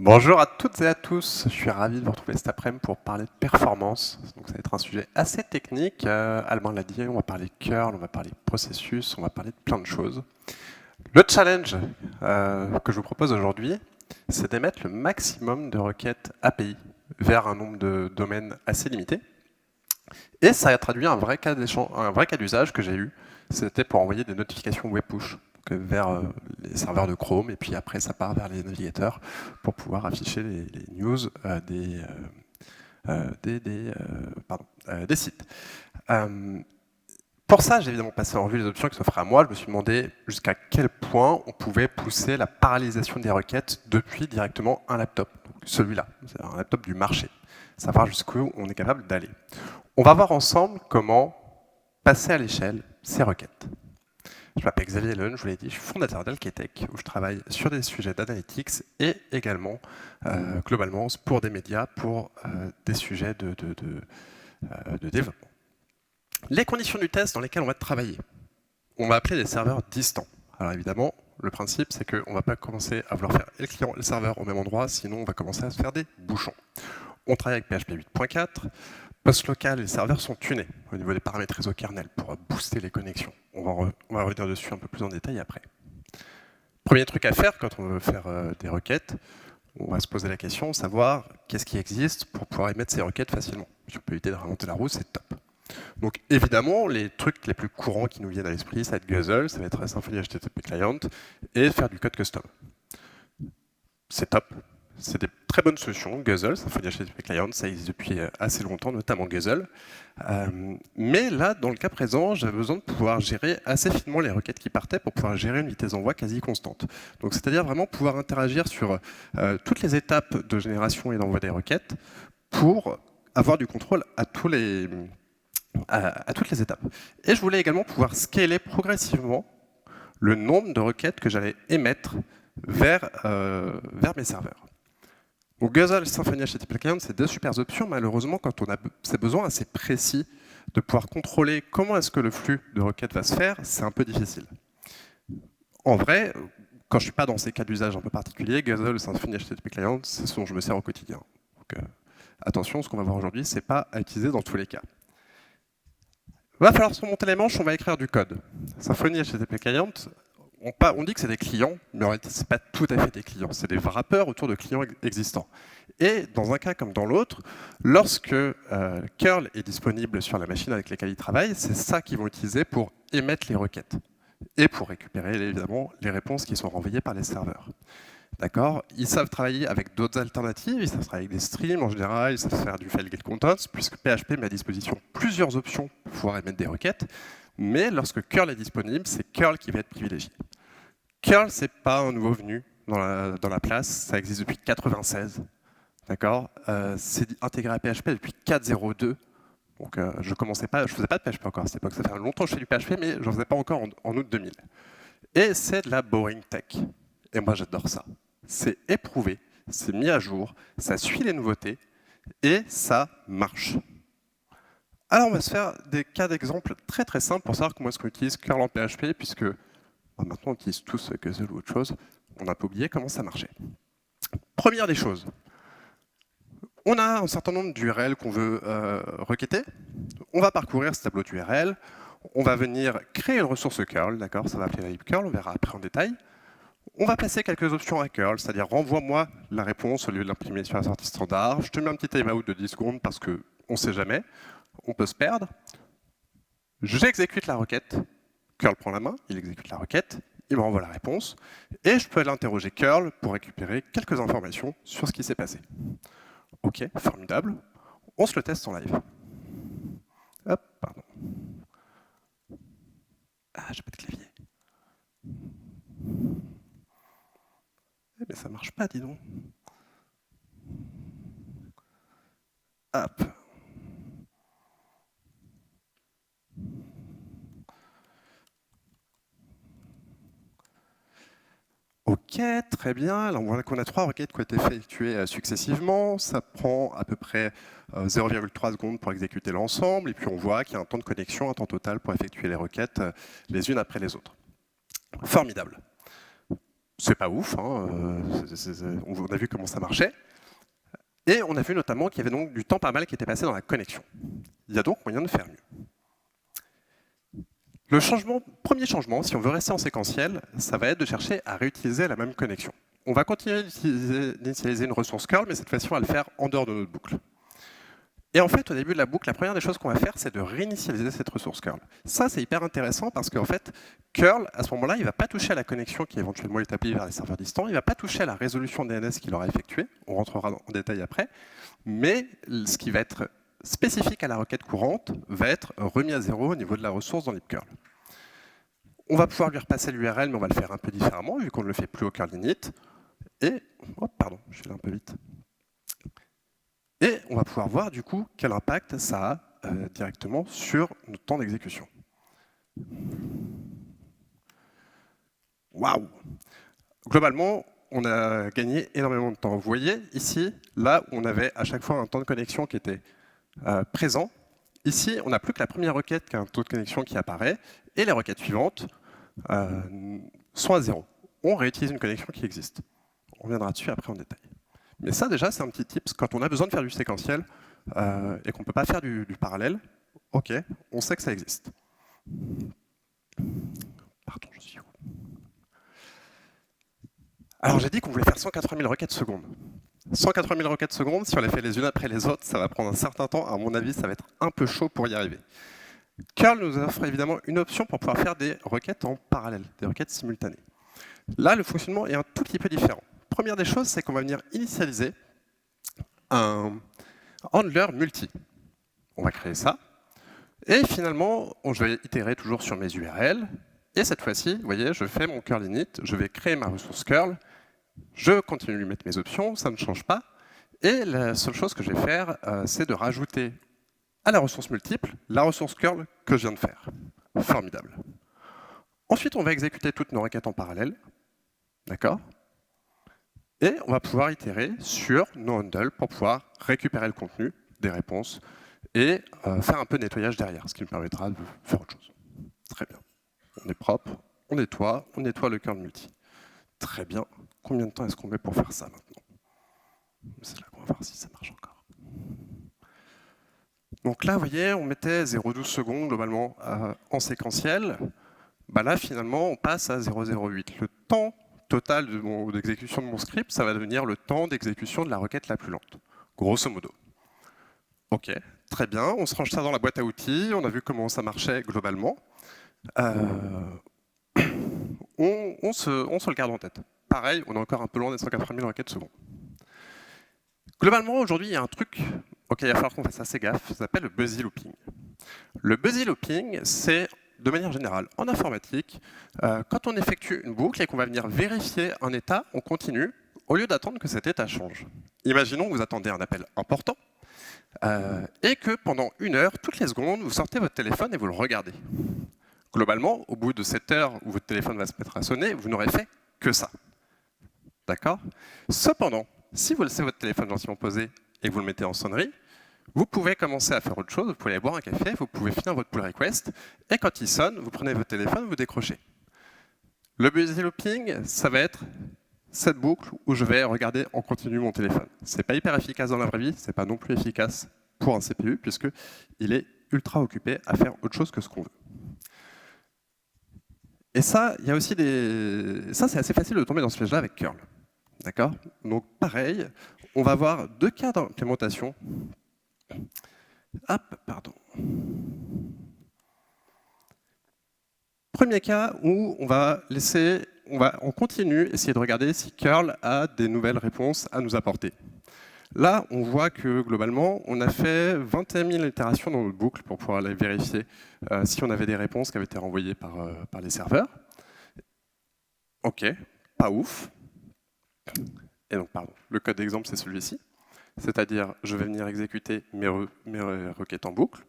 Bonjour à toutes et à tous, je suis ravi de vous retrouver cet après-midi pour parler de performance. Donc ça va être un sujet assez technique, Alban l'a dit, on va parler de curl, on va parler de processus, on va parler de plein de choses. Le challenge que je vous propose aujourd'hui, c'est d'émettre le maximum de requêtes API vers un nombre de domaines assez limité. Et ça a traduit un vrai cas d'usage que j'ai eu, c'était pour envoyer des notifications web push vers les serveurs de Chrome, et puis après ça part vers les navigateurs pour pouvoir afficher les news des sites. Pour ça, j'ai évidemment passé en revue les options qui s'offraient à moi. Je me suis demandé jusqu'à quel point on pouvait pousser la parallélisation des requêtes depuis directement un laptop, celui-là, c'est un laptop du marché, savoir jusqu'où on est capable d'aller. On va voir ensemble comment passer à l'échelle ces requêtes. Je m'appelle Xavier Leun, je vous l'ai dit, je suis fondateur d'Alketech, où je travaille sur des sujets d'analytics et également, globalement, pour des médias, pour des sujets de développement. Les conditions du test dans lesquelles on va travailler. On va appeler des serveurs distants. Alors évidemment, le principe, c'est qu'on ne va pas commencer à vouloir faire le client et le serveur au même endroit, sinon on va commencer à se faire des bouchons. On travaille avec PHP 8.4. Post-local, les serveurs sont tunés au niveau des paramètres réseau kernel pour booster les connexions. On va revenir dessus un peu plus en détail après. Premier truc à faire quand on veut faire des requêtes, on va se poser la question, savoir qu'est-ce qui existe pour pouvoir émettre ces requêtes facilement. Si on peut éviter de remonter la roue, c'est top. Donc évidemment, les trucs les plus courants qui nous viennent à l'esprit, ça va être Guzzle, ça va être Symfony HTTP Client, et faire du code custom. C'est top. C'est des très bonnes solutions. Guzzle, Symfony HTTP Client, ça existe depuis assez longtemps, notamment Guzzle. Mais là, dans le cas présent, j'avais besoin de pouvoir gérer assez finement les requêtes qui partaient pour pouvoir gérer une vitesse d'envoi quasi constante. Donc, c'est-à-dire vraiment pouvoir interagir sur toutes les étapes de génération et d'envoi des requêtes pour avoir du contrôle à toutes les étapes. Et je voulais également pouvoir scaler progressivement le nombre de requêtes que j'allais émettre vers mes serveurs. Donc Guzzle et Symfony HTTP Client, c'est deux super options. Malheureusement, quand on a ces besoins assez précis de pouvoir contrôler comment est-ce que le flux de requêtes va se faire, c'est un peu difficile. En vrai, quand je ne suis pas dans ces cas d'usage un peu particuliers, Guzzle et Symfony HTTP Client, c'est ce dont je me sers au quotidien. Donc, attention, ce qu'on va voir aujourd'hui, ce n'est pas à utiliser dans tous les cas. Il va falloir se remonter les manches, on va écrire du code. Symfony HTTP Client, on dit que c'est des clients, mais en réalité, ce n'est pas tout à fait des clients. C'est des wrappers autour de clients existants. Et dans un cas comme dans l'autre, lorsque curl est disponible sur la machine avec laquelle ils travaillent, c'est ça qu'ils vont utiliser pour émettre les requêtes et pour récupérer évidemment les réponses qui sont renvoyées par les serveurs. D'accord ? Ils savent travailler avec d'autres alternatives, ils savent travailler avec des streams en général, ils savent faire du file get contents, puisque PHP met à disposition plusieurs options pour pouvoir émettre des requêtes. Mais lorsque curl est disponible, c'est curl qui va être privilégié. Curl, ce n'est pas un nouveau venu dans la place, ça existe depuis 1996. D'accord, c'est intégré à PHP depuis 4.0.2. Donc je faisais pas de PHP encore à cette époque. Ça fait longtemps que je fais du PHP, mais je n'en faisais pas encore en août 2000. Et c'est de la boring tech. Et moi, j'adore ça. C'est éprouvé, c'est mis à jour, ça suit les nouveautés, et ça marche. Alors, on va se faire des cas d'exemple très très simples pour savoir comment est-ce qu'on utilise curl en PHP, puisque maintenant on utilise tous Guzzle ou autre chose. On a un peu oublié comment ça marchait. Première des choses. On a un certain nombre d'URL qu'on veut requêter. On va parcourir ce tableau d'URL. On va venir créer une ressource curl, d'accord, ça va appeler la lib curl, on verra après en détail. On va passer quelques options à curl, c'est-à-dire renvoie-moi la réponse au lieu de l'imprimer sur la sortie standard. Je te mets un petit timeout de 10 secondes parce qu'on ne sait jamais, on peut se perdre. J'exécute la requête. Curl prend la main, il exécute la requête, il me renvoie la réponse, et je peux aller interroger curl pour récupérer quelques informations sur ce qui s'est passé. Ok, formidable. On se le teste en live. Hop, pardon. Ah, j'ai pas de clavier. Mais ça marche pas, dis donc. Hop. Ok, très bien. Alors, on voit qu'on a 3 requêtes qui ont été effectuées successivement. Ça prend à peu près 0,3 secondes pour exécuter l'ensemble. Et puis, on voit qu'il y a un temps de connexion, un temps total pour effectuer les requêtes les unes après les autres. Formidable. C'est pas ouf, hein, on a vu comment ça marchait. Et on a vu notamment qu'il y avait donc du temps pas mal qui était passé dans la connexion. Il y a donc moyen de faire mieux. Premier changement, si on veut rester en séquentiel, ça va être de chercher à réutiliser la même connexion. On va continuer d'initialiser une ressource curl, mais cette fois-ci, on va le faire en dehors de notre boucle. Et en fait, au début de la boucle, la première des choses qu'on va faire, c'est de réinitialiser cette ressource curl. Ça, c'est hyper intéressant parce qu'en fait, curl, à ce moment-là, il ne va pas toucher à la connexion qui est éventuellement établie vers les serveurs distants, il ne va pas toucher à la résolution DNS qu'il aura effectuée, on rentrera en détail après, mais ce qui va être spécifique à la requête courante va être remis à zéro au niveau de la ressource dans libcurl. On va pouvoir lui repasser l'URL, mais on va le faire un peu différemment, vu qu'on ne le fait plus au curl init. Et, oh, pardon, je suis là un peu vite. Et on va pouvoir voir du coup quel impact ça a directement sur notre temps d'exécution. Waouh! Globalement, on a gagné énormément de temps. Vous voyez ici, là où on avait à chaque fois un temps de connexion qui était présent, ici on n'a plus que la première requête qui a un taux de connexion qui apparaît, et les requêtes suivantes sont à zéro. On réutilise une connexion qui existe. On reviendra dessus après en détail. Mais ça, déjà, c'est un petit tips. Quand on a besoin de faire du séquentiel et qu'on ne peut pas faire du parallèle, OK, on sait que ça existe. Pardon, je suis où? Alors, j'ai dit qu'on voulait faire 180 000 requêtes secondes. 180 000 requêtes secondes, si on les fait les unes après les autres, ça va prendre un certain temps. À mon avis, ça va être un peu chaud pour y arriver. Curl nous offre évidemment une option pour pouvoir faire des requêtes en parallèle, des requêtes simultanées. Là, le fonctionnement est un tout petit peu différent. Première des choses, c'est qu'on va venir initialiser un handler multi. On va créer ça. Et finalement, je vais itérer toujours sur mes URL. Et cette fois-ci, vous voyez, je fais mon curl init, je vais créer ma ressource curl, je continue de lui mettre mes options, ça ne change pas. Et la seule chose que je vais faire, c'est de rajouter à la ressource multiple la ressource curl que je viens de faire. Formidable. Ensuite, on va exécuter toutes nos requêtes en parallèle. D'accord ? Et on va pouvoir itérer sur nos handles pour pouvoir récupérer le contenu des réponses et faire un peu de nettoyage derrière, ce qui me permettra de faire autre chose. Très bien. On est propre, on nettoie le curl multi. Très bien. Combien de temps est-ce qu'on met pour faire ça maintenant? C'est là qu'on va voir si ça marche encore. Donc là, vous voyez, on mettait 0,12 secondes globalement en séquentiel. Bah là, finalement, on passe à 0,08. Le temps total d'exécution de mon script, ça va devenir le temps d'exécution de la requête la plus lente, grosso modo. OK, très bien, on se range ça dans la boîte à outils, on a vu comment ça marchait globalement. On se le garde en tête. Pareil, on est encore un peu loin des 180 000 requêtes secondes. Globalement, aujourd'hui, il y a un truc auquel il va falloir qu'on fasse assez gaffe, ça s'appelle le busy looping. Le busy looping, c'est de manière générale, en informatique, quand on effectue une boucle et qu'on va venir vérifier un état, on continue, au lieu d'attendre que cet état change. Imaginons que vous attendez un appel important, et que pendant 1 heure, toutes les secondes, vous sortez votre téléphone et vous le regardez. Globalement, au bout de cette heure où votre téléphone va se mettre à sonner, vous n'aurez fait que ça. D'accord ? Cependant, si vous laissez votre téléphone gentiment posé et que vous le mettez en sonnerie, vous pouvez commencer à faire autre chose, vous pouvez aller boire un café, vous pouvez finir votre pull request, et quand il sonne, vous prenez votre téléphone, vous décrochez. Le busy looping, ça va être cette boucle où je vais regarder en continu mon téléphone. C'est pas hyper efficace dans la vraie vie, c'est pas non plus efficace pour un CPU, puisqu'il est ultra occupé à faire autre chose que ce qu'on veut. Et ça, il y a aussi ça, c'est assez facile de tomber dans ce piège-là avec curl. D'accord ? Donc pareil, on va avoir 2 cas d'implémentation. Hop, pardon. Premier cas où on continue essayer de regarder si curl a des nouvelles réponses à nous apporter. Là, on voit que globalement, on a fait 21 000 itérations dans notre boucle pour pouvoir aller vérifier si on avait des réponses qui avaient été renvoyées par les serveurs. OK, pas ouf. Et donc, pardon, le code d'exemple, c'est celui-ci. C'est-à-dire, je vais venir exécuter mes requêtes en boucle.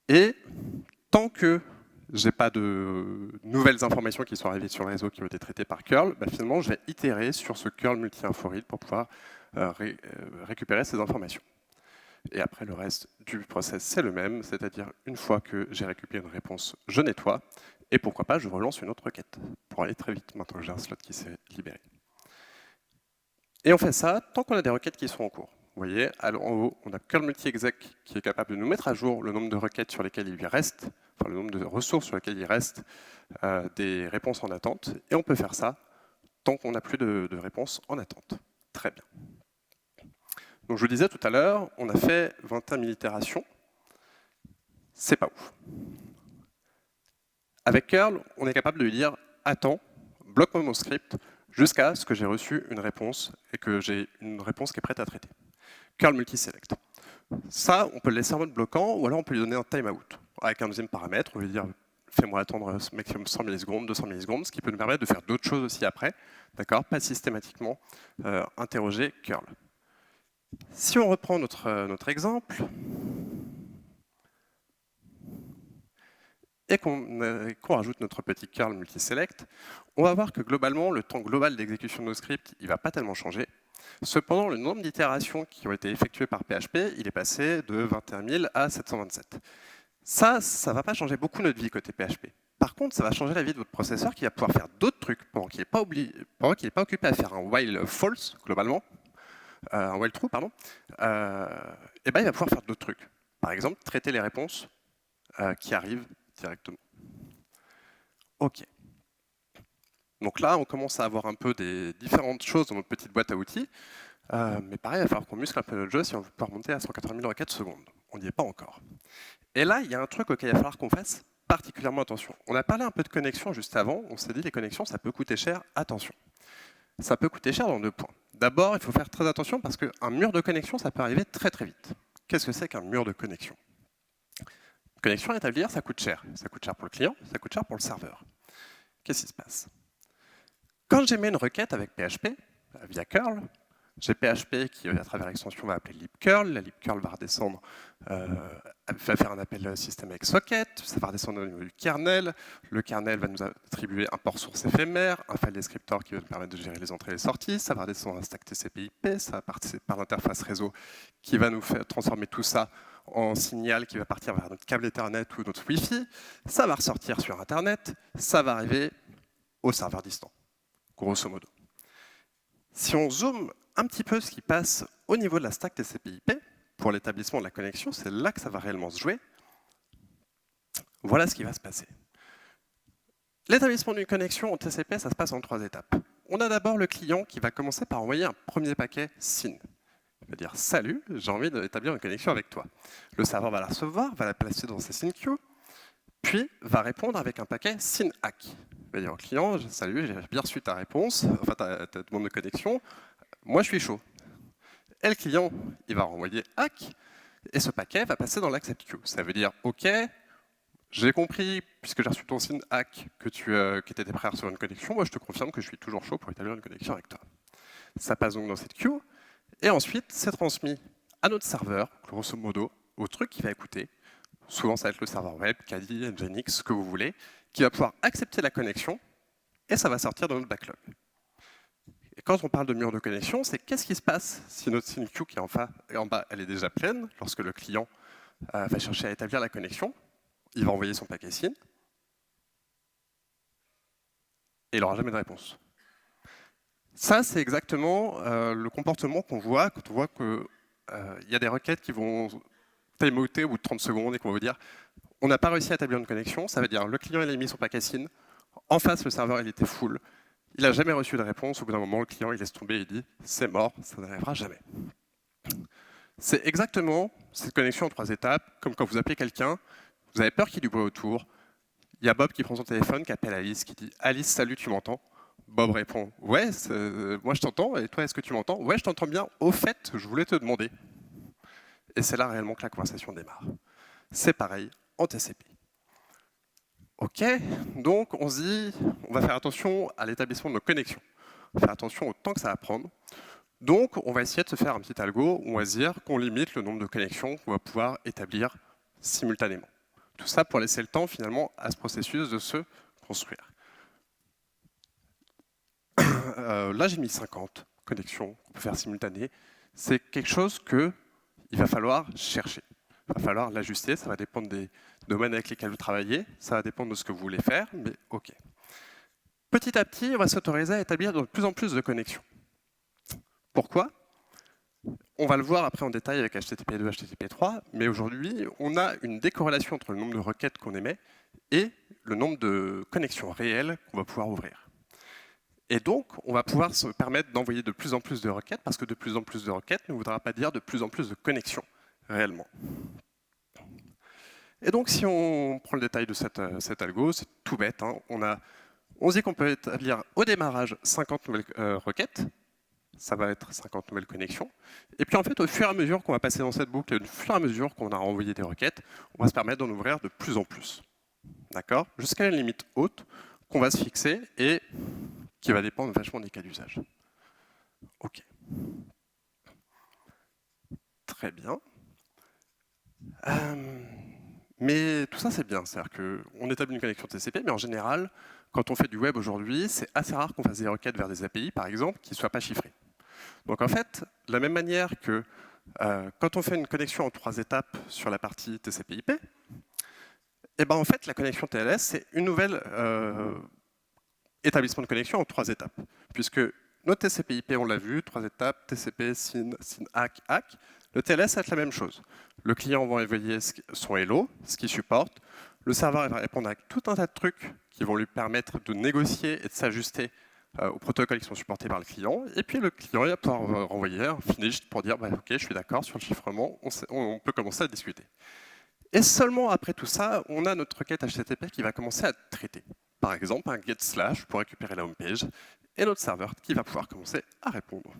Et tant que je n'ai pas de nouvelles informations qui sont arrivées sur le réseau qui ont été traitées par curl, bah finalement, je vais itérer sur ce curl multi-info read pour pouvoir récupérer ces informations. Et après, le reste du process, c'est le même, c'est-à-dire une fois que j'ai récupéré une réponse, je nettoie, et pourquoi pas, je relance une autre requête, pour aller très vite, maintenant que j'ai un slot qui s'est libéré. Et on fait ça tant qu'on a des requêtes qui sont en cours. Vous voyez, alors en haut, on a curl multi-exec qui est capable de nous mettre à jour le nombre de requêtes sur lesquelles il lui reste, enfin le nombre de ressources sur lesquelles il reste des réponses en attente, et on peut faire ça tant qu'on n'a plus de réponses en attente. Très bien. Donc je vous disais tout à l'heure, on a fait 21 000 itérations. C'est pas ouf. Avec curl, on est capable de lui dire « Attends, bloque-moi mon script jusqu'à ce que j'ai reçu une réponse et que j'ai une réponse qui est prête à traiter. » Curl multi-select. Ça, on peut le laisser en mode bloquant ou alors on peut lui donner un timeout. Avec un deuxième paramètre, on va lui dire « Fais-moi attendre maximum 100 millisecondes, 200 millisecondes », ce qui peut nous permettre de faire d'autres choses aussi après, d'accord, pas systématiquement interroger curl. Si on reprend notre exemple, et qu'on rajoute notre petit curl multi-select, on va voir que globalement, le temps global d'exécution de nos scripts, il ne va pas tellement changer. Cependant, le nombre d'itérations qui ont été effectuées par PHP, il est passé de 21 000 à 727. Ça ne va pas changer beaucoup notre vie côté PHP. Par contre, ça va changer la vie de votre processeur qui va pouvoir faire d'autres trucs pendant qu'il n'est pas occupé à faire un while false, globalement, un while true, pardon, et ben, il va pouvoir faire d'autres trucs. Par exemple, traiter les réponses qui arrivent directement. OK. Donc là, on commence à avoir un peu des différentes choses dans notre petite boîte à outils. Mais pareil, il va falloir qu'on muscle un peu notre jeu si on veut pouvoir monter à 180 000 requêtes secondes. On n'y est pas encore. Et là, il y a un truc auquel il va falloir qu'on fasse particulièrement attention. On a parlé un peu de connexion juste avant. On s'est dit les connexions, ça peut coûter cher. Attention. Ça peut coûter cher dans deux points. D'abord, il faut faire très attention parce qu'un mur de connexion, ça peut arriver très très vite. Qu'est-ce que c'est qu'un mur de connexion? Connexion à établir, ça coûte cher. Ça coûte cher pour le client, ça coûte cher pour le serveur. Qu'est-ce qui se passe? Quand j'émets une requête avec PHP, via curl, j'ai PHP qui, à travers l'extension, va appeler libcurl. La libcurl va redescendre, va faire un appel système avec socket, ça va redescendre au niveau du kernel. Le kernel va nous attribuer un port source éphémère, un file descriptor qui va nous permettre de gérer les entrées et les sorties. Ça va redescendre un stack TCP/IP, ça va passer par l'interface réseau qui va nous faire transformer tout ça en signal qui va partir vers notre câble Ethernet ou notre Wi-Fi. Ça va ressortir sur Internet, ça va arriver au serveur distant, grosso modo. Si on zoome un petit peu ce qui passe au niveau de la stack TCP/IP, pour l'établissement de la connexion, c'est là que ça va réellement se jouer. Voilà ce qui va se passer. L'établissement d'une connexion en TCP, ça se passe en 3 étapes. On a d'abord le client qui va commencer par envoyer un premier paquet SYN. Il va dire « Salut, j'ai envie d'établir une connexion avec toi ». Le serveur va la recevoir, va la placer dans ses SYN queues, puis va répondre avec un paquet SYN-ACK. Il va dire au client « Salut, j'ai bien reçu ta réponse, enfin ta demande de connexion, moi je suis chaud ». Et le client, il va renvoyer ACK, et ce paquet va passer dans l'accept queue. Ça veut dire « Ok, j'ai compris, puisque j'ai reçu ton signe ACK, que tu étais prêt à recevoir une connexion, moi je te confirme que je suis toujours chaud pour établir une connexion avec toi ». Ça passe donc dans cette queue, et ensuite c'est transmis à notre serveur, grosso modo, au truc qui va écouter. Souvent ça va être le serveur web, Kali, Nginx, ce que vous voulez, qui va pouvoir accepter la connexion, et ça va sortir dans notre backlog. Et quand on parle de mur de connexion, c'est qu'est-ce qui se passe si notre SYN queue qui est en bas, elle est déjà pleine, lorsque le client va chercher à établir la connexion, il va envoyer son paquet SYN, et il n'aura jamais de réponse. Ça, c'est exactement le comportement qu'on voit quand on voit qu'il y a des requêtes qui vont timeouter au bout de 30 secondes et qu'on va vous dire on n'a pas réussi à établir une connexion, ça veut dire le client il a mis son paquet SYN, en face le serveur il était full, il n'a jamais reçu de réponse, au bout d'un moment le client il laisse tomber et il dit c'est mort, ça n'arrivera jamais. C'est exactement cette connexion en 3 étapes, comme quand vous appelez quelqu'un, vous avez peur qu'il y ait du bruit autour, il y a Bob qui prend son téléphone, qui appelle Alice, qui dit « Alice, salut, tu m'entends ?» Bob répond « Ouais, moi je t'entends, et toi est-ce que tu m'entends ?»« Ouais, je t'entends bien, au fait, je voulais te demander. » Et c'est là réellement que la conversation démarre. C'est pareil en TCP. Ok, donc on se dit, on va faire attention à l'établissement de nos connexions. On va faire attention au temps que ça va prendre. Donc on va essayer de se faire un petit algo où on va se dire qu'on limite le nombre de connexions qu'on va pouvoir établir simultanément. Tout ça pour laisser le temps finalement à ce processus de se construire. Là j'ai mis 50 connexions qu'on peut faire simultanées. C'est quelque chose que il va falloir chercher. Il va falloir l'ajuster, ça va dépendre des domaines avec lesquels vous travaillez, ça va dépendre de ce que vous voulez faire, mais OK. Petit à petit, on va s'autoriser à établir de plus en plus de connexions. Pourquoi? On va le voir après en détail avec HTTP2, HTTP3, mais aujourd'hui, on a une décorrélation entre le nombre de requêtes qu'on émet et le nombre de connexions réelles qu'on va pouvoir ouvrir. Et donc, on va pouvoir se permettre d'envoyer de plus en plus de requêtes, parce que de plus en plus de requêtes ne voudra pas dire de plus en plus de connexions, réellement. Et donc, si on prend le détail de cet algo, c'est tout bête. Hein. On se dit qu'on peut établir au démarrage 50 nouvelles requêtes, ça va être 50 nouvelles connexions. Et puis en fait, au fur et à mesure qu'on va passer dans cette boucle, et au fur et à mesure qu'on a renvoyé des requêtes, on va se permettre d'en ouvrir de plus en plus. D'accord? Jusqu'à une limite haute qu'on va se fixer et qui va dépendre vachement des cas d'usage. OK. Très bien. Mais tout ça, c'est bien. C'est-à-dire qu'on établit une connexion TCP, mais en général, quand on fait du web aujourd'hui, c'est assez rare qu'on fasse des requêtes vers des API, par exemple, qui ne soient pas chiffrées. Donc en fait, de la même manière que quand on fait une connexion en 3 étapes sur la partie TCP/IP, et ben en fait, la connexion TLS, c'est une nouvelle établissement de connexion en 3 étapes. Puisque notre TCP/IP, on l'a vu, 3 étapes, TCP, SYN, ACK, ACK. Le TLS, ça va être la même chose. Le client va envoyer son hello, ce qu'il supporte. Le serveur va répondre à tout un tas de trucs qui vont lui permettre de négocier et de s'ajuster aux protocoles qui sont supportés par le client. Et puis le client il va pouvoir renvoyer un finish pour dire OK, je suis d'accord sur le chiffrement, on peut commencer à discuter. Et seulement après tout ça, on a notre requête HTTP qui va commencer à traiter. Par exemple, un get slash pour récupérer la home page et notre serveur qui va pouvoir commencer à répondre.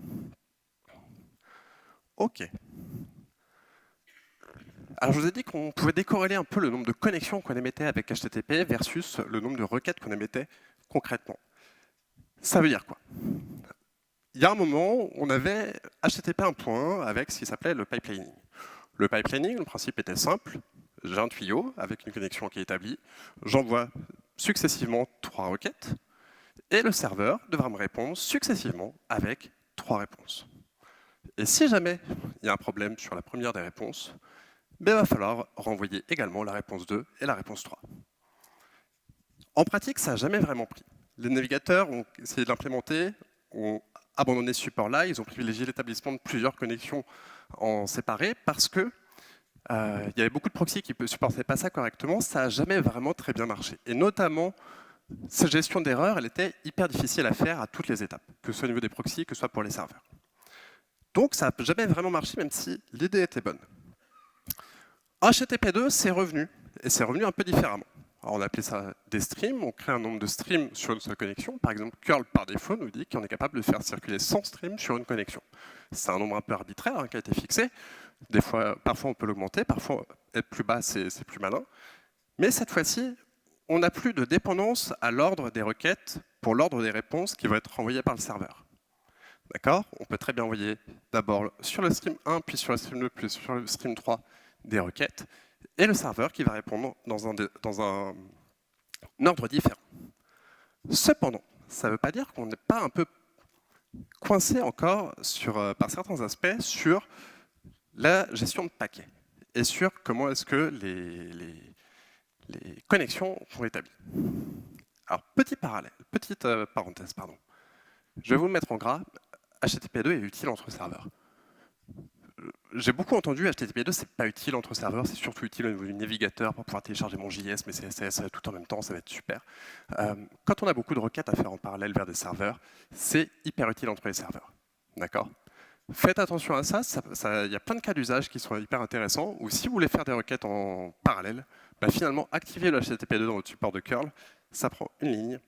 OK. Alors je vous ai dit qu'on pouvait décorréler un peu le nombre de connexions qu'on émettait avec HTTP versus le nombre de requêtes qu'on émettait concrètement. Ça veut dire quoi? Il y a un moment, on avait HTTP 1.1 avec ce qui s'appelait le pipelining. Le pipelining, le principe était simple. J'ai un tuyau avec une connexion qui est établie. J'envoie successivement 3 requêtes. Et le serveur devra me répondre successivement avec 3 réponses. Et si jamais il y a un problème sur la première des réponses, ben, il va falloir renvoyer également la réponse 2 et la réponse 3. En pratique, ça n'a jamais vraiment pris. Les navigateurs ont essayé de l'implémenter, ont abandonné ce support-là, ils ont privilégié l'établissement de plusieurs connexions en séparé parce que il y avait beaucoup de proxys qui ne supportaient pas ça correctement, ça n'a jamais vraiment très bien marché. Et notamment, cette gestion d'erreur, elle était hyper difficile à faire à toutes les étapes, que ce soit au niveau des proxys, que ce soit pour les serveurs. Donc ça n'a jamais vraiment marché, même si l'idée était bonne. HTTP2, c'est revenu, et c'est revenu un peu différemment. Alors on a appelé ça des streams, on crée un nombre de streams sur une seule connexion. Par exemple, curl par défaut nous dit qu'on est capable de faire circuler 100 streams sur une connexion. C'est un nombre un peu arbitraire hein, qui a été fixé. Parfois on peut l'augmenter, parfois être plus bas c'est plus malin. Mais cette fois-ci, on n'a plus de dépendance à l'ordre des requêtes pour l'ordre des réponses qui vont être renvoyées par le serveur. D'accord? On peut très bien envoyer d'abord sur le stream 1, puis sur le stream 2, puis sur le stream 3 des requêtes, et le serveur qui va répondre dans un ordre différent. Cependant, ça ne veut pas dire qu'on n'est pas un peu coincé encore par certains aspects sur la gestion de paquets et sur comment est-ce que les connexions sont établies. Alors, petite parenthèse, pardon. Je vais vous le mettre en gras. HTTP2 est utile entre serveurs. J'ai beaucoup entendu HTTP2, c'est pas utile entre serveurs, c'est surtout utile au niveau du navigateur pour pouvoir télécharger mon JS, mes CSS tout en même temps, ça va être super. Quand on a beaucoup de requêtes à faire en parallèle vers des serveurs, c'est hyper utile entre les serveurs. D'accord? Faites attention à ça, il y a plein de cas d'usage qui sont hyper intéressants, ou si vous voulez faire des requêtes en parallèle, bah finalement, activez le HTTP2 dans votre support de curl, ça prend une ligne,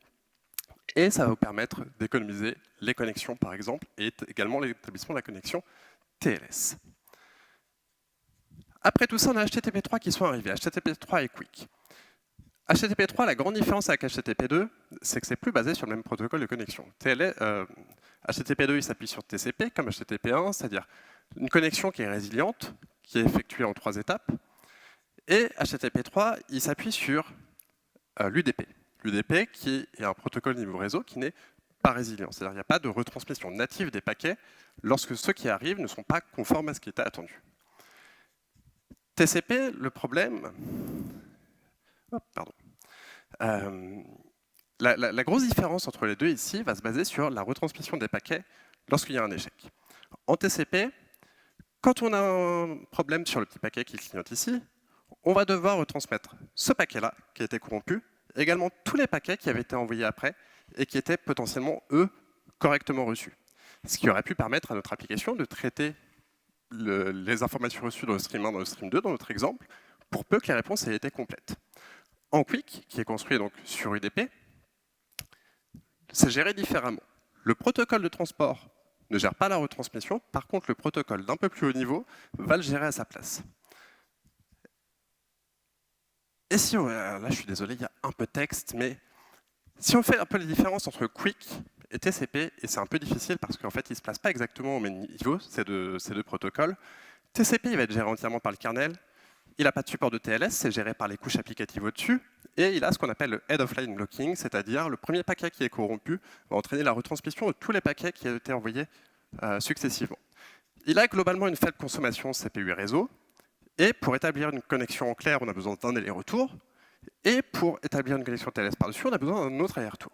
et ça va vous permettre d'économiser les connexions, par exemple, et également l'établissement de la connexion TLS. Après tout ça, on a HTTP3 qui sont arrivés. HTTP3 est quick. HTTP3, la grande différence avec HTTP2, c'est que c'est plus basé sur le même protocole de connexion. HTTP2, il s'appuie sur TCP, comme HTTP1, c'est-à-dire une connexion qui est résiliente, qui est effectuée en 3 étapes. Et HTTP3, il s'appuie sur l'UDP. L'UDP, qui est un protocole niveau réseau qui n'est pas résilient. C'est-à-dire qu'il n'y a pas de retransmission native des paquets lorsque ceux qui arrivent ne sont pas conformes à ce qui était attendu. TCP, le problème... Oh, pardon. La grosse différence entre les deux ici va se baser sur la retransmission des paquets lorsqu'il y a un échec. En TCP, quand on a un problème sur le petit paquet qui clignote ici, on va devoir retransmettre ce paquet-là, qui a été corrompu, et également tous les paquets qui avaient été envoyés après et qui étaient potentiellement, eux, correctement reçus. Ce qui aurait pu permettre à notre application de traiter les informations reçues dans le stream 1, dans le stream 2, dans notre exemple, pour peu que les réponses aient été complètes. En Quick, qui est construit donc sur UDP, c'est géré différemment. Le protocole de transport ne gère pas la retransmission, par contre le protocole d'un peu plus haut niveau va le gérer à sa place. Et si on, là je suis désolé, il y a un peu de texte, mais si on fait un peu la différence entre Quick et TCP, et c'est un peu difficile parce qu'en fait ils ne se placent pas exactement au même niveau, ces deux protocoles, TCP il va être géré entièrement par le kernel, il n'a pas de support de TLS, c'est géré par les couches applicatives au-dessus, et il a ce qu'on appelle le head-of-line blocking, c'est-à-dire le premier paquet qui est corrompu va entraîner la retransmission de tous les paquets qui ont été envoyés successivement. Il a globalement une faible consommation CPU réseau, et pour établir une connexion claire, on a besoin d'un aller-retour, et pour établir une connexion TLS par-dessus, on a besoin d'un autre aller-retour.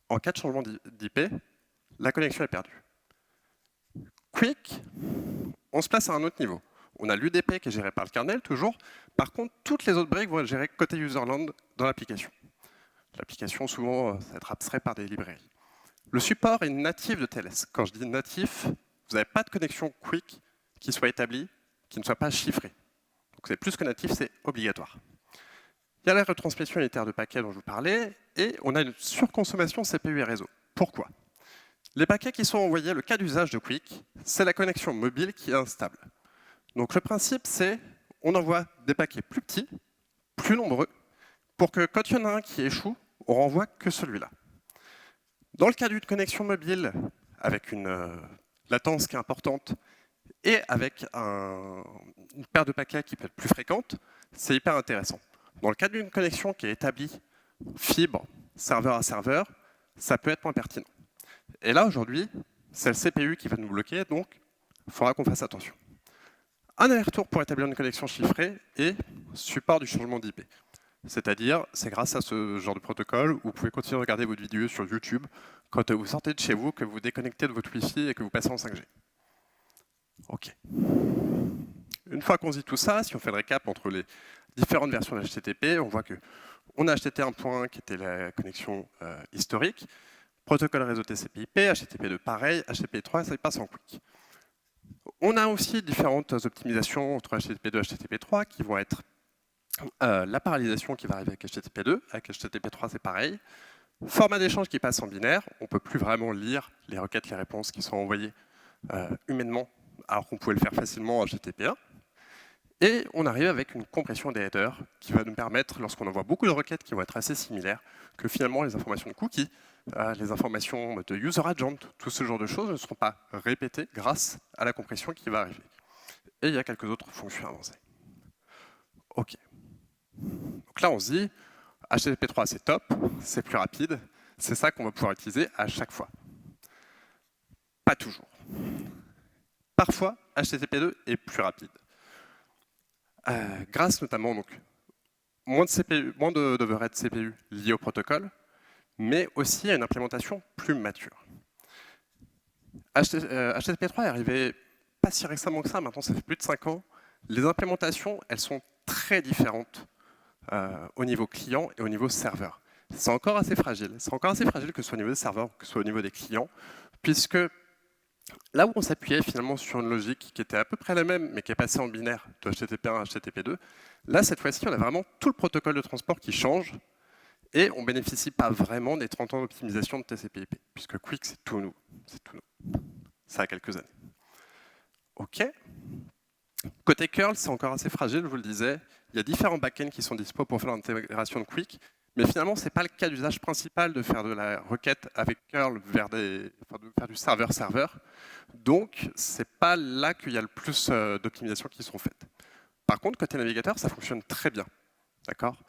En cas de changement d'IP, la connexion est perdue. Quick, on se place à un autre niveau. On a l'UDP qui est géré par le kernel, toujours. Par contre, toutes les autres briques vont être gérées côté userland dans l'application. L'application, souvent, ça va être abstrait par des librairies. Le support est natif de TLS. Quand je dis natif, vous n'avez pas de connexion Quick qui soit établie, qui ne soit pas chiffrée. Donc c'est plus que natif, c'est obligatoire. Il y a la retransmission unitaire de paquets dont je vous parlais, et on a une surconsommation CPU et réseau. Pourquoi? Les paquets qui sont envoyés, le cas d'usage de Quick, c'est la connexion mobile qui est instable. Donc le principe, c'est on envoie des paquets plus petits, plus nombreux, pour que quand il y en a un qui échoue, on renvoie que celui-là. Dans le cas d'une connexion mobile, avec une latence qui est importante, et avec une paire de paquets qui peut être plus fréquente, c'est hyper intéressant. Dans le cas d'une connexion qui est établie fibre, serveur à serveur, ça peut être moins pertinent. Et là, aujourd'hui, c'est le CPU qui va nous bloquer, donc il faudra qu'on fasse attention. Un aller-retour pour établir une connexion chiffrée et support du changement d'IP. C'est-à-dire, c'est grâce à ce genre de protocole où vous pouvez continuer à regarder votre vidéo sur YouTube quand vous sortez de chez vous, que vous déconnectez de votre Wi-Fi et que vous passez en 5G. OK. Une fois qu'on dit tout ça, si on fait le récap entre les différentes versions de HTTP, on voit qu'on a HTTP 1.1 qui était la connexion historique, protocole réseau TCP/IP, HTTP2 pareil, HTTP3 ça passe en Quick. On a aussi différentes optimisations entre HTTP2 et HTTP3 qui vont être la parallélisation qui va arriver avec HTTP2, avec HTTP3 c'est pareil, format d'échange qui passe en binaire, on ne peut plus vraiment lire les requêtes, les réponses qui sont envoyées humainement, alors qu'on pouvait le faire facilement en HTTP1. Et on arrive avec une compression des headers qui va nous permettre, lorsqu'on envoie beaucoup de requêtes qui vont être assez similaires, que finalement les informations de cookies, les informations de user agent, tout ce genre de choses ne seront pas répétées grâce à la compression qui va arriver. Et il y a quelques autres fonctions avancées. OK. Donc là, on se dit, HTTP3 c'est top, c'est plus rapide, c'est ça qu'on va pouvoir utiliser à chaque fois. Pas toujours. Parfois, HTTP2 est plus rapide. Grâce notamment, donc, moins d'overhead CPU lié au protocole, mais aussi à une implémentation plus mature. HTTP3 est arrivé pas si récemment que ça, maintenant ça fait plus de 5 ans. Les implémentations, elles sont très différentes au niveau client et au niveau serveur. C'est encore assez fragile. C'est encore assez fragile que ce soit au niveau des serveurs, que ce soit au niveau des clients, puisque là où on s'appuyait finalement sur une logique qui était à peu près la même, mais qui est passée en binaire de HTTP1 à HTTP2, là, cette fois-ci, on a vraiment tout le protocole de transport qui change, et on ne bénéficie pas vraiment des 30 ans d'optimisation de TCP/IP, puisque Quick, c'est tout nouveau. C'est tout nouveau. Ça a quelques années. OK. Côté curl, c'est encore assez fragile, je vous le disais. Il y a différents backends qui sont dispo pour faire l'intégration de Quick, mais finalement, ce n'est pas le cas d'usage principal de faire de la requête avec curl de faire du serveur-serveur. Donc, ce n'est pas là qu'il y a le plus d'optimisations qui seront faites. Par contre, côté navigateur, ça fonctionne très bien. D'accord ?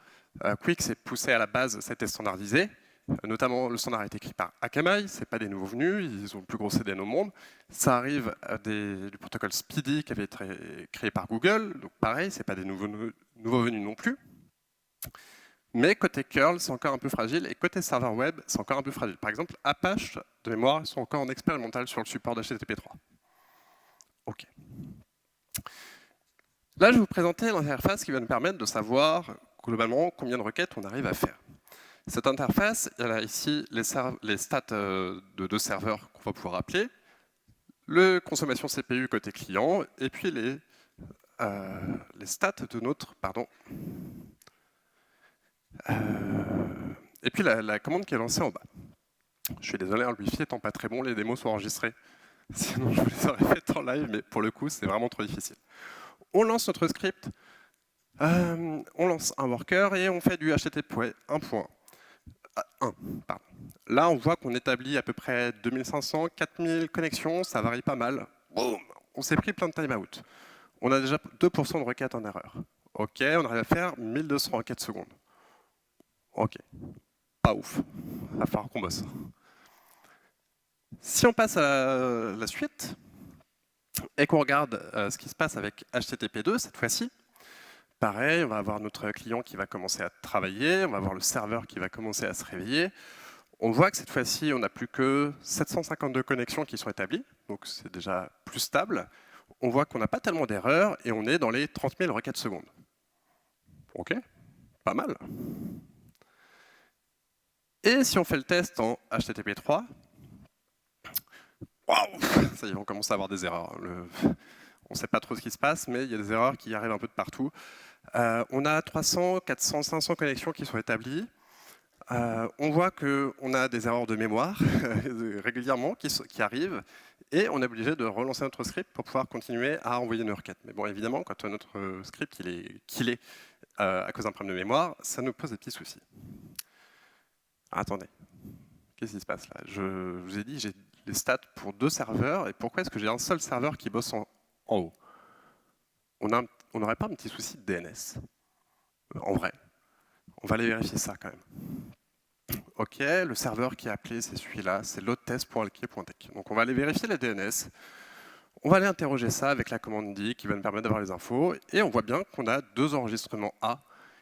Quick, c'est poussé à la base, c'était standardisé. Notamment, le standard a été écrit par Akamai, ce n'est pas des nouveaux venus, ils ont le plus gros CDN au monde. Ça arrive du protocole Speedy qui avait été créé par Google, donc pareil, ce n'est pas des nouveaux venus non plus. Mais côté curl, c'est encore un peu fragile, et côté serveur web, c'est encore un peu fragile. Par exemple, Apache, de mémoire, ils sont encore en expérimental sur le support d'HTTP3. OK. Là, je vais vous présenter l'interface qui va nous permettre de savoir globalement combien de requêtes on arrive à faire. Cette interface, elle a ici les stats de deux serveurs qu'on va pouvoir appeler, le consommation CPU côté client, et puis les stats de notre... et puis la commande qui est lancée en bas. Je suis désolé, le Wi-Fi étant pas très bon, les démos sont enregistrées. Sinon, je vous les aurais faites en live, mais pour le coup, c'est vraiment trop difficile. On lance notre script, on lance un worker et on fait du HTTP 1.1. Là, on voit qu'on établit à peu près 2500, 4000 connexions, ça varie pas mal. Boum, on s'est pris plein de timeout. On a déjà 2% de requêtes en erreur. OK, on arrive à faire 1200 requêtes secondes. OK, pas ouf. Il va falloir qu'on bosse. Si on passe à la suite et qu'on regarde ce qui se passe avec HTTP2 cette fois-ci, pareil, on va avoir notre client qui va commencer à travailler, on va avoir le serveur qui va commencer à se réveiller. On voit que cette fois-ci, on n'a plus que 752 connexions qui sont établies, donc c'est déjà plus stable. On voit qu'on n'a pas tellement d'erreurs et on est dans les 30 000 requêtes secondes. OK, pas mal. Et si on fait le test en HTTP3, waouh, ça y est, on commence à avoir des erreurs. On ne sait pas trop ce qui se passe, mais il y a des erreurs qui arrivent un peu de partout. On a 300, 400, 500 connexions qui sont établies. On voit qu'on a des erreurs de mémoire régulièrement qui arrivent et on est obligé de relancer notre script pour pouvoir continuer à envoyer nos requêtes. Mais bon, évidemment, quand notre script il est killé à cause d'un problème de mémoire, ça nous pose des petits soucis. Attendez, qu'est-ce qui se passe là? Je vous ai dit, j'ai les stats pour 2 serveurs et pourquoi est-ce que j'ai un seul serveur qui bosse en haut? On n'aurait pas un petit souci de DNS? En vrai, on va aller vérifier ça quand même. OK, le serveur qui est appelé, c'est celui-là, c'est loadtest.alki.tech. Donc on va aller vérifier la DNS. On va aller interroger ça avec la commande D qui va nous permettre d'avoir les infos. Et on voit bien qu'on a 2 enregistrements A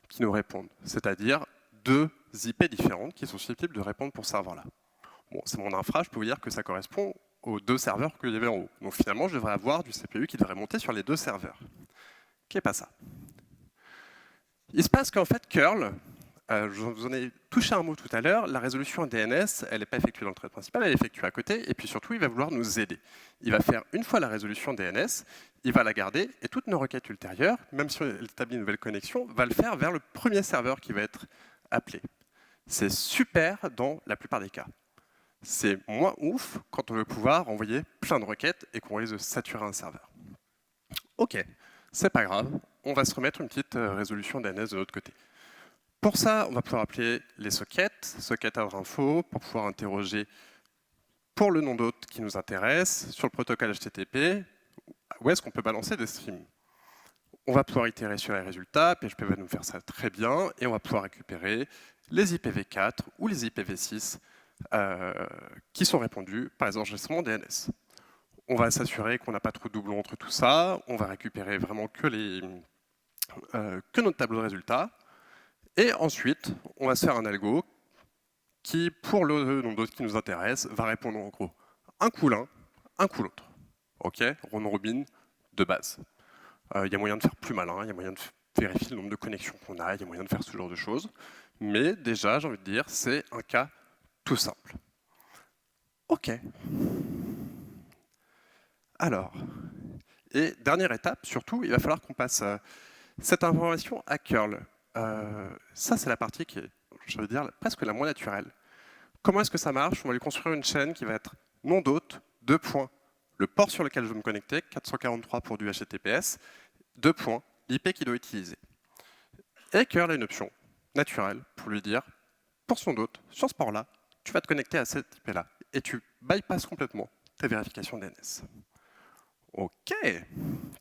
qui nous répondent, c'est-à-dire 2 IP différentes qui sont susceptibles de répondre pour ce serveur-là. Bon, c'est mon infra, je peux vous dire que ça correspond aux 2 serveurs qu'il y avait en haut. Donc finalement, je devrais avoir du CPU qui devrait monter sur les 2 serveurs. Qui n'est pas ça. Il se passe qu'en fait, curl, je vous en ai touché un mot tout à l'heure, la résolution DNS, elle n'est pas effectuée dans le thread principal, elle est effectuée à côté, et puis surtout, il va vouloir nous aider. Il va faire une fois la résolution DNS, il va la garder, et toutes nos requêtes ultérieures, même si on établit une nouvelle connexion, va le faire vers le premier serveur qui va être appelé. C'est super dans la plupart des cas. C'est moins ouf quand on veut pouvoir envoyer plein de requêtes et qu'on risque de saturer un serveur. OK, c'est pas grave, on va se remettre une petite résolution DNS de l'autre côté. Pour ça, on va pouvoir appeler les sockets, socket our info, pour pouvoir interroger pour le nom d'hôte qui nous intéresse, sur le protocole HTTP, où est-ce qu'on peut balancer des streams. On va pouvoir itérer sur les résultats, PHP va nous faire ça très bien, et on va pouvoir récupérer les IPv4 ou les IPv6 qui sont répondus par les enregistrements DNS. On va s'assurer qu'on n'a pas trop de doublons entre tout ça, on va récupérer vraiment que notre tableau de résultats, et ensuite, on va se faire un algo qui, pour le nom d'hôte qui nous intéresse, va répondre en gros un coup l'un, un coup l'autre. OK, round robin de base. Il y a moyen de faire plus malin, il y a moyen de vérifier le nombre de connexions qu'on a, il y a moyen de faire ce genre de choses. Mais déjà, j'ai envie de dire, c'est un cas tout simple. OK. Alors, et dernière étape, surtout, il va falloir qu'on passe cette information à curl. Ça, c'est la partie qui est, je veux dire, presque la moins naturelle. Comment est-ce que ça marche? On va lui construire une chaîne qui va être nom d'hôte, 2 points, le port sur lequel je veux me connecter, 443 pour du HTTPS, 2 points, l'IP qu'il doit utiliser. Et curl a une option naturelle pour lui dire, pour son hôte, sur ce port-là, tu vas te connecter à cette IP-là. Et tu bypasses complètement ta vérification DNS. OK,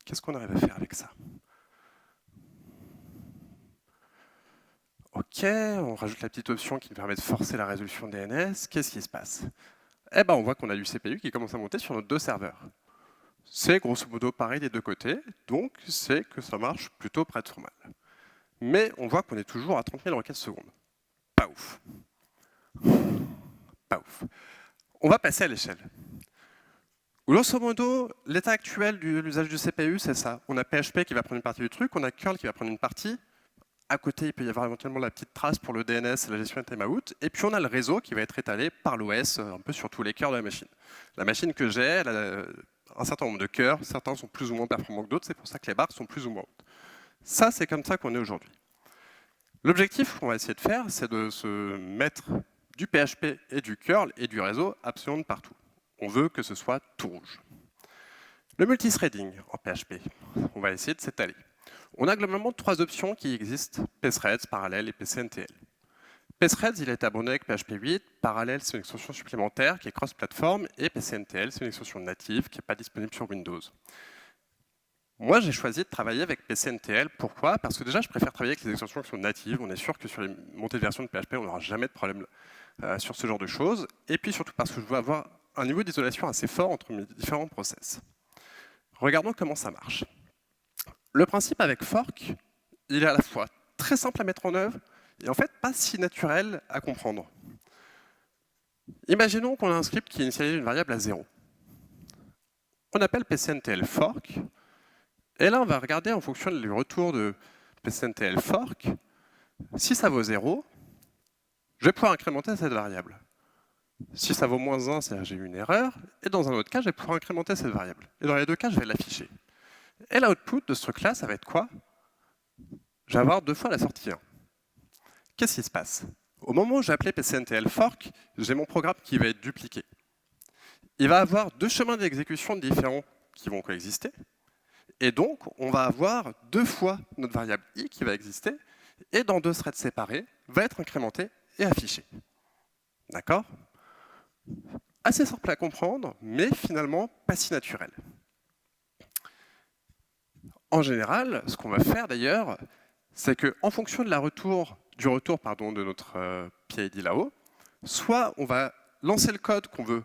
qu'est-ce qu'on arrive à faire avec ça? OK, on rajoute la petite option qui nous permet de forcer la résolution DNS. Qu'est-ce qui se passe? Eh ben, on voit qu'on a du CPU qui commence à monter sur nos deux serveurs. C'est grosso modo pareil des deux côtés, donc c'est que ça marche plutôt près de normal. Mais on voit qu'on est toujours à 30 000 requêtes secondes. Pas ouf. Pas ouf. On va passer à l'échelle. Grosso modo, l'état actuel de l'usage du CPU, c'est ça. On a PHP qui va prendre une partie du truc, on a curl qui va prendre une partie. À côté, il peut y avoir éventuellement la petite trace pour le DNS et la gestion des timeout. Et puis on a le réseau qui va être étalé par l'OS un peu sur tous les cœurs de la machine. La machine que j'ai, elle a un certain nombre de cœurs, certains sont plus ou moins performants que d'autres, c'est pour ça que les barres sont plus ou moins hautes. Ça, c'est comme ça qu'on est aujourd'hui. L'objectif qu'on va essayer de faire, c'est de se mettre du PHP et du curl et du réseau absolument de partout. On veut que ce soit tout rouge. Le multithreading en PHP, on va essayer de s'étaler. On a globalement trois options qui existent, pthreads, Parallel et PCNTL. Pthreads, il a été abondé avec PHP 8, Parallel, c'est une extension supplémentaire qui est cross-platform, et PCNTL, c'est une extension native qui n'est pas disponible sur Windows. Moi, j'ai choisi de travailler avec PCNTL. Pourquoi? Parce que déjà, je préfère travailler avec les extensions qui sont natives. On est sûr que sur les montées de version de PHP, on n'aura jamais de problème sur ce genre de choses. Et puis surtout parce que je veux avoir un niveau d'isolation assez fort entre mes différents process. Regardons comment ça marche. Le principe avec fork, il est à la fois très simple à mettre en œuvre et en fait pas si naturel à comprendre. Imaginons qu'on a un script qui initialise une variable à 0. On appelle PCNTL fork, et là on va regarder en fonction du retour de PCNTL fork, si ça vaut 0, je vais pouvoir incrémenter cette variable. Si ça vaut moins 1, c'est-à-dire j'ai eu une erreur, et dans un autre cas, je vais pouvoir incrémenter cette variable. Et dans les deux cas, je vais l'afficher. Et l'output de ce truc-là, ça va être quoi? Je vais avoir deux fois la sortie 1. Qu'est-ce qui se passe? Au moment où j'ai appelé PCNTL fork, j'ai mon programme qui va être dupliqué. Il va avoir deux chemins d'exécution différents qui vont coexister. Et donc, on va avoir deux fois notre variable i qui va exister, et dans deux threads séparés, va être incrémentée et affichée. D'accord? Assez simple à comprendre, mais finalement pas si naturel. En général, ce qu'on va faire d'ailleurs, c'est qu'en fonction de du retour de notre PID là-haut, soit on va lancer le code qu'on veut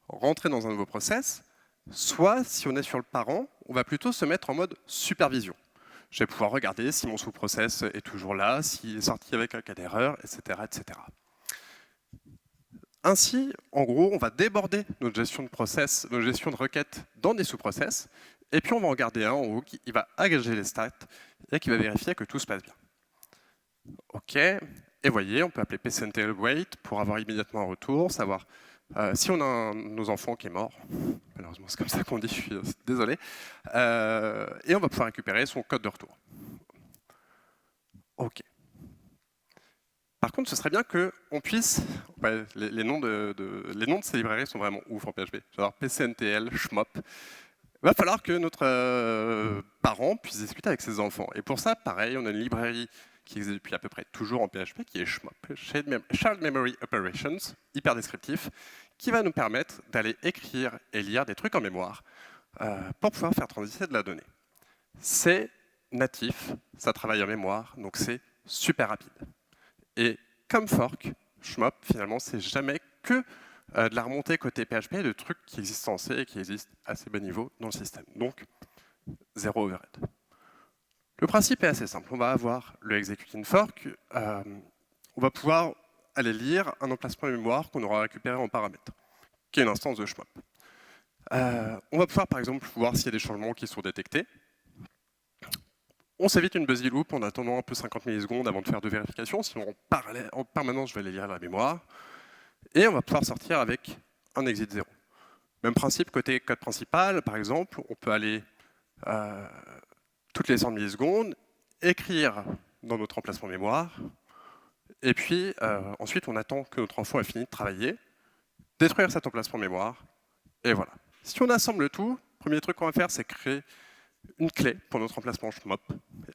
rentrer dans un nouveau process, soit, si on est sur le parent, on va plutôt se mettre en mode supervision. Je vais pouvoir regarder si mon sous-process est toujours là, s'il est sorti avec un cas d'erreur, etc., etc. Ainsi, en gros, on va déborder notre gestion de process, notre gestion de requêtes dans des sous-process, et puis on va en garder un en haut qui va agréger les stats et qui va vérifier que tout se passe bien. OK, et voyez, on peut appeler PCNTL wait pour avoir immédiatement un retour, savoir si on a un de nos enfants qui est mort, malheureusement c'est comme ça qu'on dit, je suis désolé, et on va pouvoir récupérer son code de retour. OK. Par contre, ce serait bien qu'on puisse... Ouais, les noms de ces librairies sont vraiment ouf en PHP. Genre PCNTL, Schmop. Il va falloir que notre parent puisse discuter avec ses enfants. Et pour ça, pareil, on a une librairie qui existe depuis à peu près toujours en PHP, qui est Schmop, Child Memory Operations, hyper descriptif, qui va nous permettre d'aller écrire et lire des trucs en mémoire pour pouvoir faire transiter de la donnée. C'est natif, ça travaille en mémoire, donc c'est super rapide. Et comme fork, Schmop, finalement, c'est jamais que de la remontée côté PHP de trucs qui existent en C et qui existent à assez bas niveau dans le système. Donc, zéro overhead. Le principe est assez simple. On va avoir le executing fork. On va pouvoir aller lire un emplacement de mémoire qu'on aura récupéré en paramètre, qui est une instance de Schmop. On va pouvoir, par exemple, voir s'il y a des changements qui sont détectés. On s'évite une busy loop en attendant un peu 50 millisecondes avant de faire de vérification, sinon en permanence je vais aller lire la mémoire. Et on va pouvoir sortir avec un exit 0. Même principe côté code principal, par exemple, on peut aller toutes les 100 millisecondes, écrire dans notre emplacement mémoire, et puis ensuite on attend que notre enfant ait fini de travailler, détruire cet emplacement mémoire, et voilà. Si on assemble le tout, le premier truc qu'on va faire, c'est créer une clé pour notre emplacement Schmop.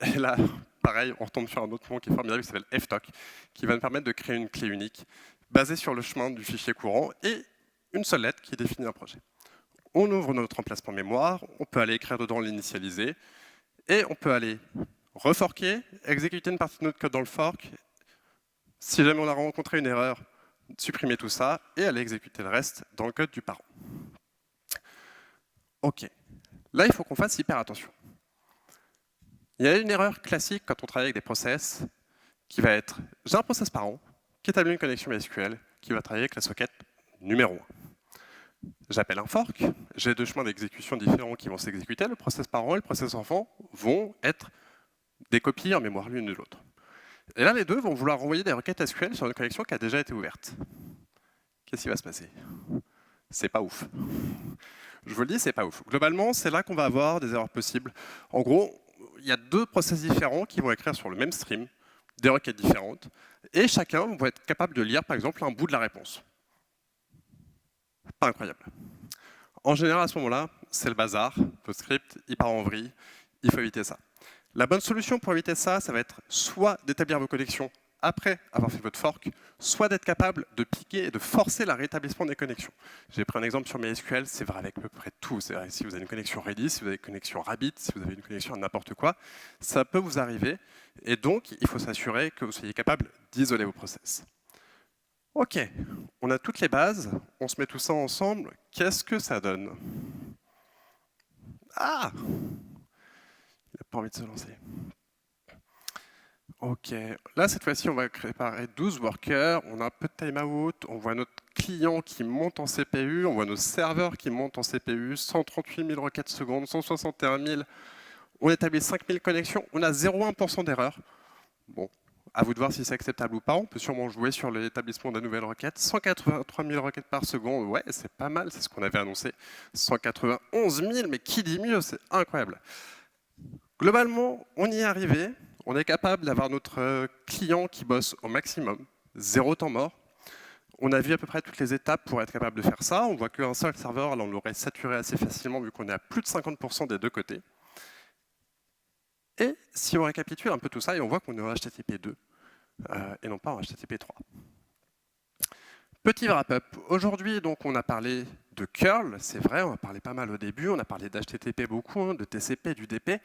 Et là, pareil, on retombe sur un autre mot qui est formidable, qui s'appelle ftoc, qui va nous permettre de créer une clé unique, basée sur le chemin du fichier courant, et une seule lettre qui définit un projet. On ouvre notre emplacement mémoire, on peut aller écrire dedans l'initialiser, et on peut aller reforker, exécuter une partie de notre code dans le fork, Si jamais on a rencontré une erreur, supprimer tout ça et aller exécuter le reste dans le code du parent. OK. Là, il faut qu'on fasse hyper attention. Il y a une erreur classique quand on travaille avec des process qui va être, j'ai un process parent qui établit une connexion MySQL qui va travailler avec la socket numéro 1. J'appelle un fork, j'ai deux chemins d'exécution différents qui vont s'exécuter, le process parent et le process enfant vont être des copies en mémoire l'une de l'autre. Et là, les deux vont vouloir renvoyer des requêtes SQL sur une connexion qui a déjà été ouverte. Qu'est-ce qui va se passer? C'est pas ouf. Je vous le dis, c'est pas ouf. Globalement, c'est là qu'on va avoir des erreurs possibles. En gros, il y a deux process différents qui vont écrire sur le même stream, des requêtes différentes, et chacun va être capable de lire, par exemple, un bout de la réponse. Pas incroyable. En général, à ce moment-là, c'est le bazar. Votre script, il part en vrille. Il faut éviter ça. La bonne solution pour éviter ça, ça va être soit d'établir vos connexions après avoir fait votre fork, soit d'être capable de piquer et de forcer le rétablissement des connexions. J'ai pris un exemple sur MySQL, c'est vrai avec à peu près tout. C'est vrai si vous avez une connexion Redis, si vous avez une connexion Rabbit, si vous avez une connexion à n'importe quoi, ça peut vous arriver. Et donc, il faut s'assurer que vous soyez capable d'isoler vos process. OK, on a toutes les bases, on se met tout ça ensemble, qu'est-ce que ça donne? Ah! Il n'a pas envie de se lancer. OK, là cette fois-ci on va préparer 12 workers, on a un peu de timeout, on voit notre client qui monte en CPU, on voit nos serveurs qui montent en CPU, 138 000 requêtes secondes, 161 000, on établit 5 000 connexions, on a 0,1% d'erreur. Bon, à vous de voir si c'est acceptable ou pas, on peut sûrement jouer sur l'établissement de nouvelles requêtes. 183 000 requêtes par seconde, ouais, c'est pas mal, c'est ce qu'on avait annoncé. 191 000, mais qui dit mieux, c'est incroyable. Globalement, on y est arrivé, on est capable d'avoir notre client qui bosse au maximum, 0 temps mort. On a vu à peu près toutes les étapes pour être capable de faire ça. On voit qu'un seul serveur, là, on l'aurait saturé assez facilement vu qu'on est à plus de 50% des deux côtés. Et si on récapitule un peu tout ça, et on voit qu'on est en HTTP 2 et non pas en HTTP 3. Petit wrap-up. Aujourd'hui, donc, on a parlé de curl, c'est vrai, on a parlé pas mal au début, on a parlé d'HTTP beaucoup, hein, de TCP, du DP.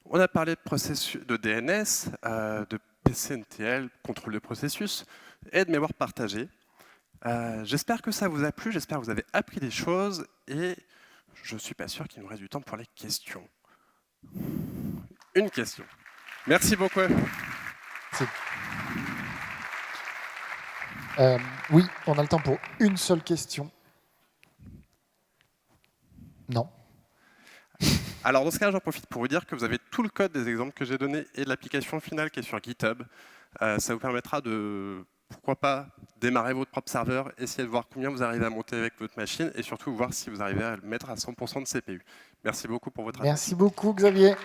On a parlé de processus, de DNS, de PCNTL, contrôle de processus, et de mémoire partagée. J'espère que ça vous a plu, j'espère que vous avez appris des choses, et je ne suis pas sûr qu'il nous reste du temps pour les questions. Une question. Merci beaucoup. Oui, on a le temps pour une seule question. Non. Alors dans ce cas, j'en profite pour vous dire que vous avez tout le code des exemples que j'ai donnés et de l'application finale qui est sur GitHub. Ça vous permettra de, pourquoi pas, démarrer votre propre serveur, essayer de voir combien vous arrivez à monter avec votre machine et surtout voir si vous arrivez à le mettre à 100% de CPU. Merci beaucoup pour votre attention. Merci beaucoup, Xavier.